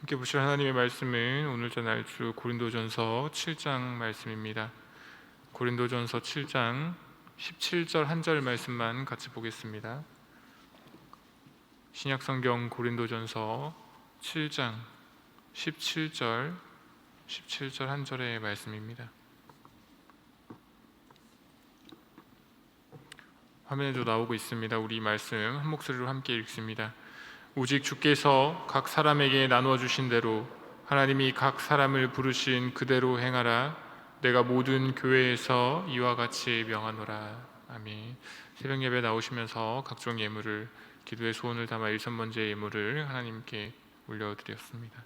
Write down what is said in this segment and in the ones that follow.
함께 보실 하나님의 말씀은 오늘 전할주 고린도전서 7장 말씀입니다. 고린도전서 7장 17절 한 절 말씀만 같이 보겠습니다. 신약성경 고린도전서 7장 17절 한 절의 말씀입니다. 화면에도 나오고 있습니다. 우리 말씀 한 목소리로 함께 읽습니다. 오직 주께서 각 사람에게 나누어 주신 대로 하나님이 각 사람을 부르신 그대로 행하라. 내가 모든 교회에서 이와 같이 명하노라. 아멘. 새벽 예배 나오시면서 각종 예물을, 기도의 소원을 담아 일천번제 예물을 하나님께 올려드렸습니다.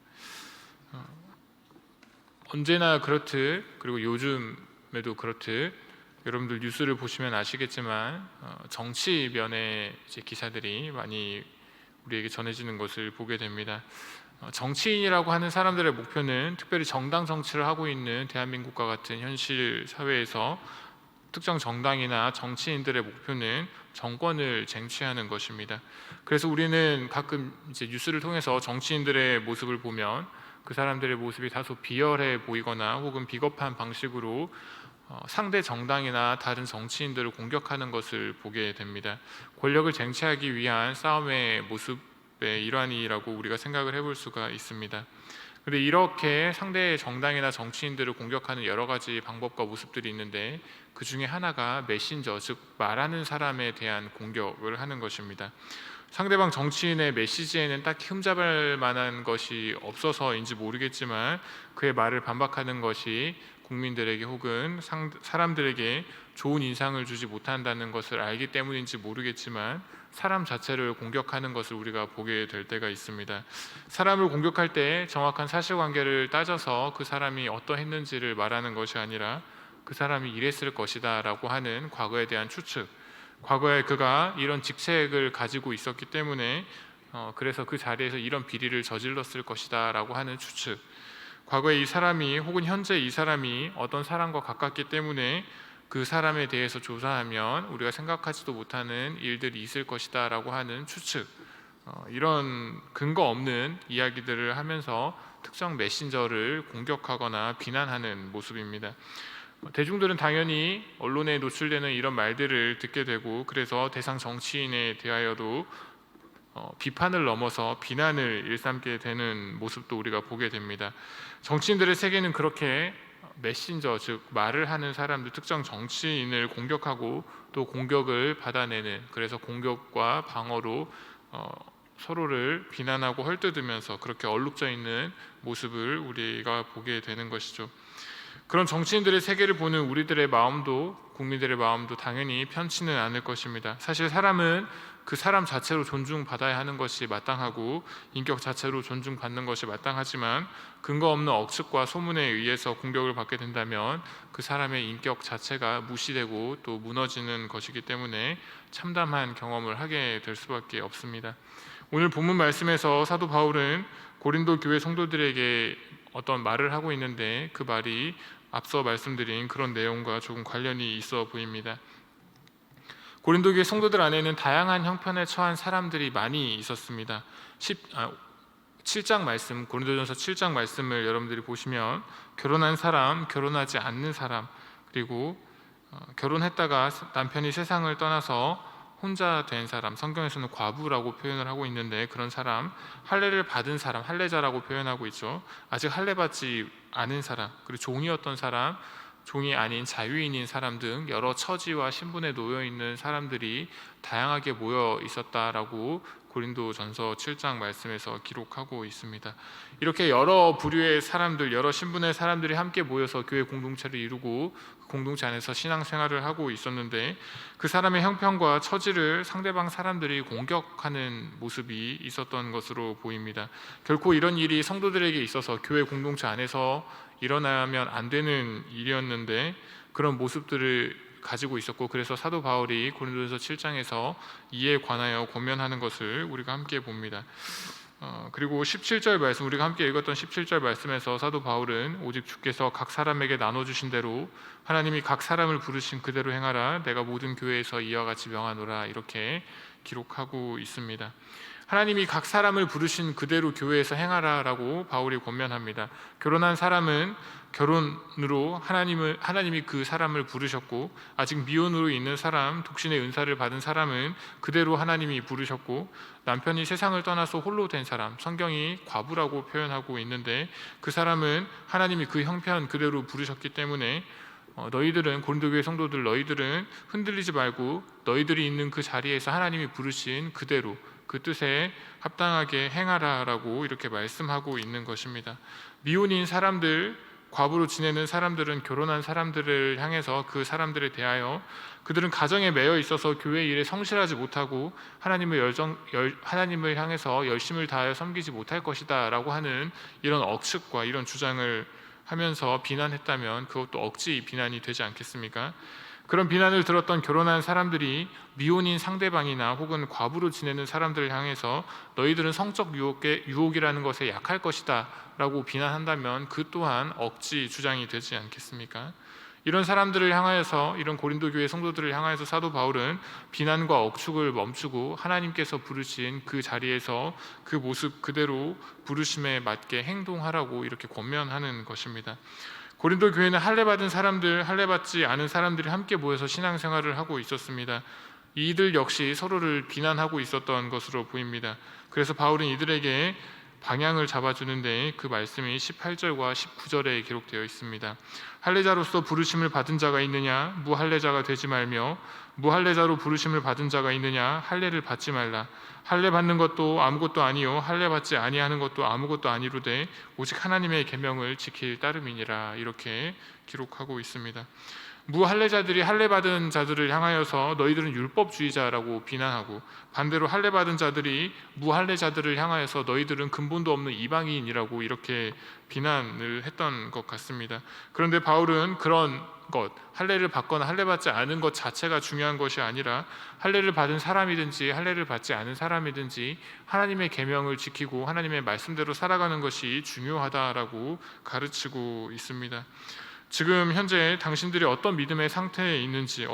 언제나 그렇듯, 그리고 요즘에도 그렇듯 여러분들 뉴스를 보시면 아시겠지만 정치면의 기사들이 많이 우리에게 전해지는 것을 보게 됩니다. 정치인이라고 하는 사람들의 목표는 특별히 정당 정치를 하고 있는 대한민국과 같은 현실 사회에서 특정 정당이나 정치인들의 목표는 정권을 쟁취하는 것입니다. 그래서 우리는 가끔 뉴스를 통해서 정치인들의 모습을 보면 그 사람들의 모습이 다소 비열해 보이거나 혹은 비겁한 방식으로 상대 정당이나 다른 정치인들을 공격하는 것을 보게 됩니다. 권력을 쟁취하기 위한 싸움의 모습의 일환이라고 우리가 생각을 해볼 수가 있습니다. 그런데 이렇게 상대 정당이나 정치인들을 공격하는 여러 가지 방법과 모습들이 있는데 그 중에 하나가 메신저, 즉 말하는 사람에 대한 공격을 하는 것입니다. 상대방 정치인의 메시지에는 딱히 흠잡을 만한 것이 없어서인지 모르겠지만 그의 말을 반박하는 것이 국민들에게 혹은 사람들에게 좋은 인상을 주지 못한다는 것을 알기 때문인지 모르겠지만 사람 자체를 공격하는 것을 우리가 보게 될 때가 있습니다. 사람을 공격할 때 정확한 사실관계를 따져서 그 사람이 어떠했는지를 말하는 것이 아니라 그 사람이 이랬을 것이다 라고 하는 과거에 대한 추측, 과거에 그가 이런 직책을 가지고 있었기 때문에 그래서 그 자리에서 이런 비리를 저질렀을 것이다 라고 하는 추측, 과거에 이 사람이 혹은 현재 이 사람이 어떤 사람과 가깝기 때문에 그 사람에 대해서 조사하면 우리가 생각하지도 못하는 일들이 있을 것이다 라고 하는 추측, 이런 근거 없는 이야기들을 하면서 특정 메신저를 공격하거나 비난하는 모습입니다. 대중들은 당연히 언론에 노출되는 이런 말들을 듣게 되고 그래서 대상 정치인에 대하여도 비판을 넘어서 비난을 일삼게 되는 모습도 우리가 보게 됩니다. 정치인들의 세계는 그렇게 메신저, 즉 말을 하는 사람들, 특정 정치인을 공격하고 또 공격을 받아내는, 그래서 공격과 방어로 서로를 비난하고 헐뜯으면서 그렇게 얼룩져 있는 모습을 우리가 보게 되는 것이죠. 그런 정치인들의 세계를 보는 우리들의 마음도, 국민들의 마음도 당연히 편치는 않을 것입니다. 사실 사람은 그 사람 자체로 존중받아야 하는 것이 마땅하고 인격 자체로 존중받는 것이 마땅하지만 근거 없는 억측과 소문에 의해서 공격을 받게 된다면 그 사람의 인격 자체가 무시되고 또 무너지는 것이기 때문에 참담한 경험을 하게 될 수밖에 없습니다. 오늘 본문 말씀에서 사도 바울은 고린도 교회 성도들에게 어떤 말을 하고 있는데 그 말이 앞서 말씀드린 그런 내용과 조금 관련이 있어 보입니다. 고린도 교회 성도들 안에는 다양한 형편에 처한 사람들이 많이 있었습니다. 7장 말씀, 고린도전서 7장 말씀을 여러분들이 보시면 결혼한 사람, 결혼하지 않는 사람, 그리고 결혼했다가 남편이 세상을 떠나서 혼자 된 사람, 성경에서는 과부라고 표현을 하고 있는데 그런 사람, 할례를 받은 사람, 할례자라고 표현하고 있죠. 아직 할례 받지 않은 사람, 그리고 종이었던 사람, 종이 아닌 자유인인 사람 등 여러 처지와 신분에 놓여 있는 사람들이 다양하게 모여 있었다라고 고린도전서 7장 말씀에서 기록하고 있습니다. 이렇게 여러 부류의 사람들, 여러 신분의 사람들이 함께 모여서 교회 공동체를 이루고 그 공동체 안에서 신앙생활을 하고 있었는데 그 사람의 형편과 처지를 상대방 사람들이 공격하는 모습이 있었던 것으로 보입니다. 결코 이런 일이 성도들에게 있어서 교회 공동체 안에서 일어나면 안 되는 일이었는데 그런 모습들을 가지고 있었고 그래서 사도 바울이 고린도전서 7장에서 이에 관하여 권면하는 것을 우리가 함께 봅니다. 그리고 17절 말씀, 우리가 함께 읽었던 17절 말씀에서 사도 바울은 오직 주께서 각 사람에게 나눠주신 대로 하나님이 각 사람을 부르신 그대로 행하라. 내가 모든 교회에서 이와 같이 명하노라. 이렇게 기록하고 있습니다. 하나님이 각 사람을 부르신 그대로 교회에서 행하라라고 바울이 권면합니다. 결혼한 사람은 결혼으로 하나님이 그 사람을 부르셨고, 아직 미혼으로 있는 사람, 독신의 은사를 받은 사람은 그대로 하나님이 부르셨고, 남편이 세상을 떠나서 홀로 된 사람, 성경이 과부라고 표현하고 있는데 그 사람은 하나님이 그 형편 그대로 부르셨기 때문에 너희들은, 고린도 교회 성도들, 너희들은 흔들리지 말고 너희들이 있는 그 자리에서 하나님이 부르신 그대로 그 뜻에 합당하게 행하라라고 이렇게 말씀하고 있는 것입니다. 미혼인 사람들, 과부로 지내는 사람들은 결혼한 사람들을 향해서 그 사람들에 대하여 그들은 가정에 매여 있어서 교회 일에 성실하지 못하고 하나님을 향해서 열심을 다하여 섬기지 못할 것이다 라고 하는 이런 억측과 이런 주장을 하면서 비난했다면 그것도 억지 비난이 되지 않겠습니까? 그런 비난을 들었던 결혼한 사람들이 미혼인 상대방이나 혹은 과부로 지내는 사람들을 향해서 너희들은 성적 유혹이라는 것에 약할 것이다 라고 비난한다면 그 또한 억지 주장이 되지 않겠습니까? 이런 사람들을 향하여서, 이런 고린도 교회 성도들을 향하여서 사도 바울은 비난과 억측을 멈추고 하나님께서 부르신 그 자리에서 그 모습 그대로 부르심에 맞게 행동하라고 이렇게 권면하는 것입니다. 고린도 교회는 할례받은 사람들, 할례받지 않은 사람들이 함께 모여서 신앙생활을 하고 있었습니다. 이들 역시 서로를 비난하고 있었던 것으로 보입니다. 그래서 바울은 이들에게 방향을 잡아주는데 그 말씀이 18절과 19절에 기록되어 있습니다. 할례자로서 부르심을 받은 자가 있느냐? 무할례자가 되지 말며, 무할례자로 부르심을 받은 자가 있느냐? 할례를 받지 말라. 할례 받는 것도 아무것도 아니요 할례 받지 아니하는 것도 아무것도 아니로되 오직 하나님의 계명을 지킬 따름이니라. 이렇게 기록하고 있습니다. 무할례자들이 할례받은 자들을 향하여서 너희들은 율법주의자라고 비난하고, 반대로 할례받은 자들이 무할례자들을 향하여서 너희들은 근본도 없는 이방인이라고 이렇게 비난을 했던 것 같습니다. 그런데 바울은 그런 것, 할례를 받거나 할례받지 않은 것 자체가 중요한 것이 아니라 할례를 받은 사람이든지 할례를 받지 않은 사람이든지 하나님의 계명을 지키고 하나님의 말씀대로 살아가는 것이 중요하다라고 가르치고 있습니다. 지금 현재 당신들이 어떤 믿음의 상태에 있는지,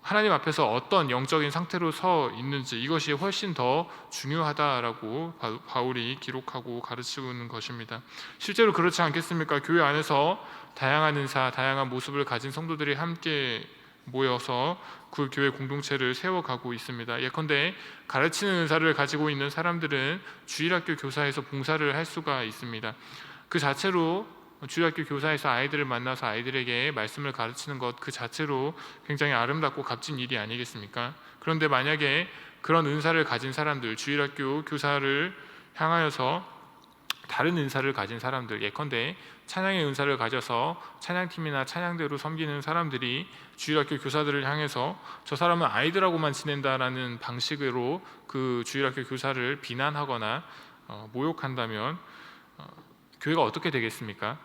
하나님 앞에서 어떤 영적인 상태로 서 있는지, 이것이 훨씬 더 중요하다라고 바울이 기록하고 가르치고 있는 것입니다. 실제로 그렇지 않겠습니까? 교회 안에서 다양한 은사, 다양한 모습을 가진 성도들이 함께 모여서 그 교회 공동체를 세워가고 있습니다. 예컨대 가르치는 은사를 가지고 있는 사람들은 주일학교 교사에서 봉사를 할 수가 있습니다. 그 자체로 주일학교 교사에서 아이들을 만나서 아이들에게 말씀을 가르치는 것 그 자체로 굉장히 아름답고 값진 일이 아니겠습니까? 그런데 만약에 그런 은사를 가진 사람들, 주일학교 교사를 향하여서 다른 은사를 가진 사람들, 예컨대 찬양의 은사를 가져서 찬양팀이나 찬양대로 섬기는 사람들이 주일학교 교사들을 향해서 저 사람은 아이들하고만 지낸다라는 방식으로 그 주일학교 교사를 비난하거나 모욕한다면 교회가 어떻게 되겠습니까?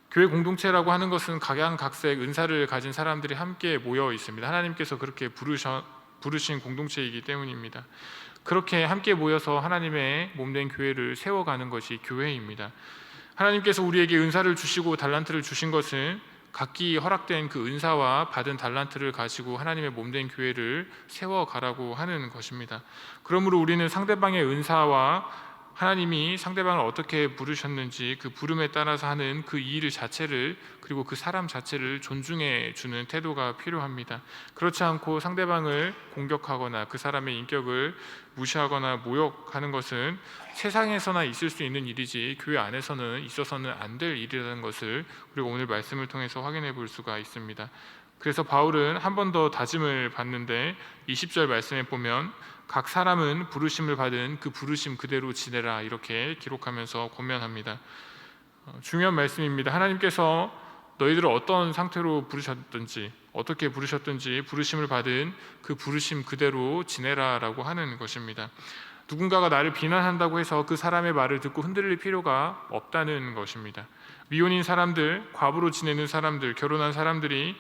교회 공동체라고 하는 것은 각양각색 은사를 가진 사람들이 함께 모여 있습니다. 하나님께서 그렇게 부르신 공동체이기 때문입니다. 그렇게 함께 모여서 하나님의 몸된 교회를 세워가는 것이 교회입니다. 하나님께서 우리에게 은사를 주시고 달란트를 주신 것은 각기 허락된 그 은사와 받은 달란트를 가지고 하나님의 몸된 교회를 세워가라고 하는 것입니다. 그러므로 우리는 상대방의 은사와 하나님이 상대방을 어떻게 부르셨는지 그 부름에 따라서 하는 그 일 자체를, 그리고 그 사람 자체를 존중해 주는 태도가 필요합니다. 그렇지 않고 상대방을 공격하거나 그 사람의 인격을 무시하거나 모욕하는 것은 세상에서나 있을 수 있는 일이지 교회 안에서는 있어서는 안 될 일이라는 것을 우리가 오늘 말씀을 통해서 확인해 볼 수가 있습니다. 그래서 바울은 한 번 더 다짐을 받는데 20절 말씀에 보면 각 사람은 부르심을 받은 그 부르심 그대로 지내라 이렇게 기록하면서 권면합니다. 중요한 말씀입니다. 하나님께서 너희들을 어떤 상태로 부르셨든지 어떻게 부르셨든지 부르심을 받은 그 부르심 그대로 지내라라고 하는 것입니다. 누군가가 나를 비난한다고 해서 그 사람의 말을 듣고 흔들릴 필요가 없다는 것입니다. 미혼인 사람들, 과부로 지내는 사람들, 결혼한 사람들이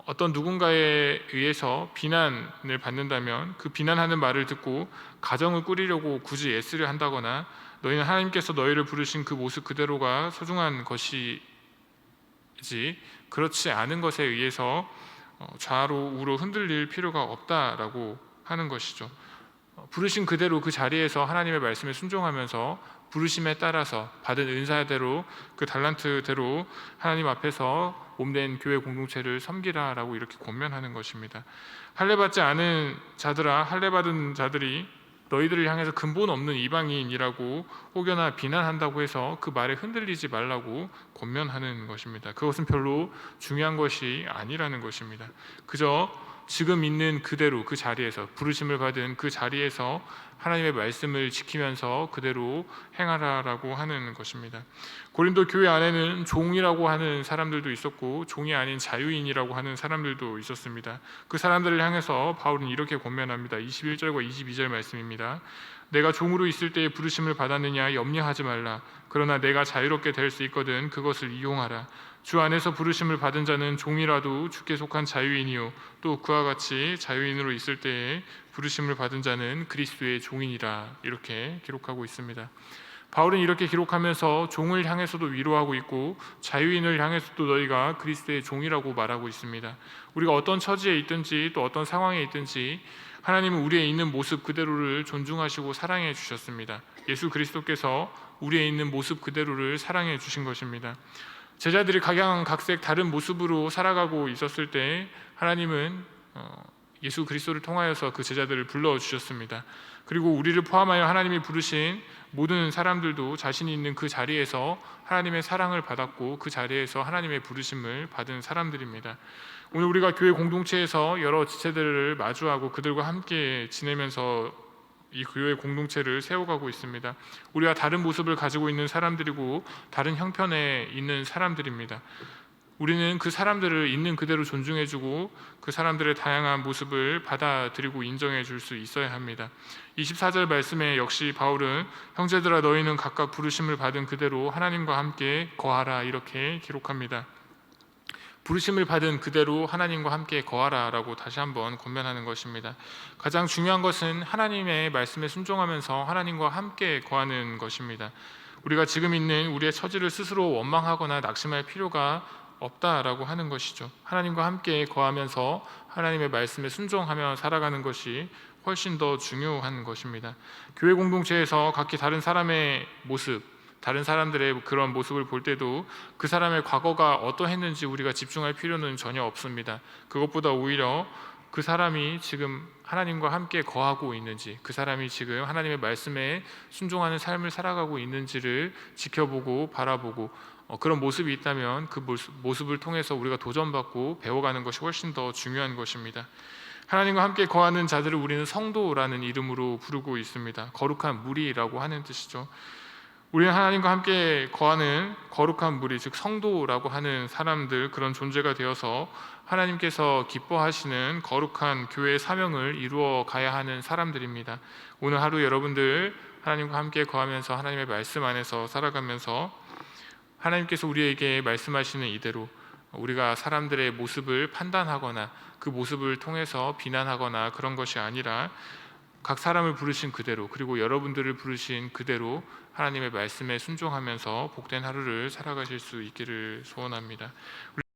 어떤 누군가에 의해서 비난을 받는다면 그 비난하는 말을 듣고 가정을 꾸리려고 굳이 애쓰려 한다거나 너희는 하나님께서 너희를 부르신 그 모습 그대로가 소중한 것이지 그렇지 않은 것에 의해서 좌로 우로 흔들릴 필요가 없다라고 하는 것이죠. 부르신 그대로 그 자리에서 하나님의 말씀에 순종하면서 부르심에 따라서 받은 은사대로 그 달란트대로 하나님 앞에서 몸된 교회 공동체를 섬기라라고 이렇게 권면하는 것입니다. 할례받지 않은 자들아, 할례받은 자들이 너희들을 향해서 근본 없는 이방인이라고 혹여나 비난한다고 해서 그 말에 흔들리지 말라고 권면하는 것입니다. 그것은 별로 중요한 것이 아니라는 것입니다. 그저 지금 있는 그대로 그 자리에서 부르심을 받은 그 자리에서 하나님의 말씀을 지키면서 그대로 행하라라고 하는 것입니다. 고린도 교회 안에는 종이라고 하는 사람들도 있었고 종이 아닌 자유인이라고 하는 사람들도 있었습니다. 그 사람들을 향해서 바울은 이렇게 권면합니다. 21절과 22절 말씀입니다. 내가 종으로 있을 때에 부르심을 받았느냐 염려하지 말라. 그러나 내가 자유롭게 될 수 있거든 그것을 이용하라. 주 안에서 부르심을 받은 자는 종이라도 주께 속한 자유인이요 또 그와 같이 자유인으로 있을 때에 부르심을 받은 자는 그리스도의 종이니라 이렇게 기록하고 있습니다. 바울은 이렇게 기록하면서 종을 향해서도 위로하고 있고 자유인을 향해서도 너희가 그리스도의 종이라고 말하고 있습니다. 우리가 어떤 처지에 있든지 또 어떤 상황에 있든지 하나님은 우리의 있는 모습 그대로를 존중하시고 사랑해 주셨습니다. 예수 그리스도께서 우리의 있는 모습 그대로를 사랑해 주신 것입니다. 제자들이 각양각색 다른 모습으로 살아가고 있었을 때 하나님은 예수 그리스도를 통하여서 그 제자들을 불러주셨습니다. 그리고 우리를 포함하여 하나님이 부르신 모든 사람들도 자신이 있는 그 자리에서 하나님의 사랑을 받았고 그 자리에서 하나님의 부르심을 받은 사람들입니다. 오늘 우리가 교회 공동체에서 여러 지체들을 마주하고 그들과 함께 지내면서 이 교회 공동체를 세워가고 있습니다. 우리가 다른 모습을 가지고 있는 사람들이고 다른 형편에 있는 사람들입니다. 우리는 그 사람들을 있는 그대로 존중해주고 그 사람들의 다양한 모습을 받아들이고 인정해 줄 수 있어야 합니다. 24절 말씀에 역시 바울은 형제들아 너희는 각각 부르심을 받은 그대로 하나님과 함께 거하라 이렇게 기록합니다. 부르심을 받은 그대로 하나님과 함께 거하라라고 다시 한번 권면하는 것입니다. 가장 중요한 것은 하나님의 말씀에 순종하면서 하나님과 함께 거하는 것입니다. 우리가 지금 있는 우리의 처지를 스스로 원망하거나 낙심할 필요가 없다라고 하는 것이죠. 하나님과 함께 거하면서 하나님의 말씀에 순종하며 살아가는 것이 훨씬 더 중요한 것입니다. 교회 공동체에서 각기 다른 사람의 모습, 다른 사람들의 그런 모습을 볼 때도 그 사람의 과거가 어떠했는지 우리가 집중할 필요는 전혀 없습니다. 그것보다 오히려 그 사람이 지금 하나님과 함께 거하고 있는지, 그 사람이 지금 하나님의 말씀에 순종하는 삶을 살아가고 있는지를 지켜보고 바라보고 그런 모습이 있다면 그 모습을 통해서 우리가 도전받고 배워가는 것이 훨씬 더 중요한 것입니다. 하나님과 함께 거하는 자들을 우리는 성도라는 이름으로 부르고 있습니다. 거룩한 무리라고 하는 뜻이죠. 우리는 하나님과 함께 거하는 거룩한 무리, 즉 성도라고 하는 사람들, 그런 존재가 되어서 하나님께서 기뻐하시는 거룩한 교회의 사명을 이루어 가야 하는 사람들입니다. 오늘 하루 여러분들 하나님과 함께 거하면서 하나님의 말씀 안에서 살아가면서 하나님께서 우리에게 말씀하시는 이대로 우리가 사람들의 모습을 판단하거나 그 모습을 통해서 비난하거나 그런 것이 아니라 각 사람을 부르신 그대로, 그리고 여러분들을 부르신 그대로 하나님의 말씀에 순종하면서 복된 하루를 살아가실 수 있기를 소원합니다.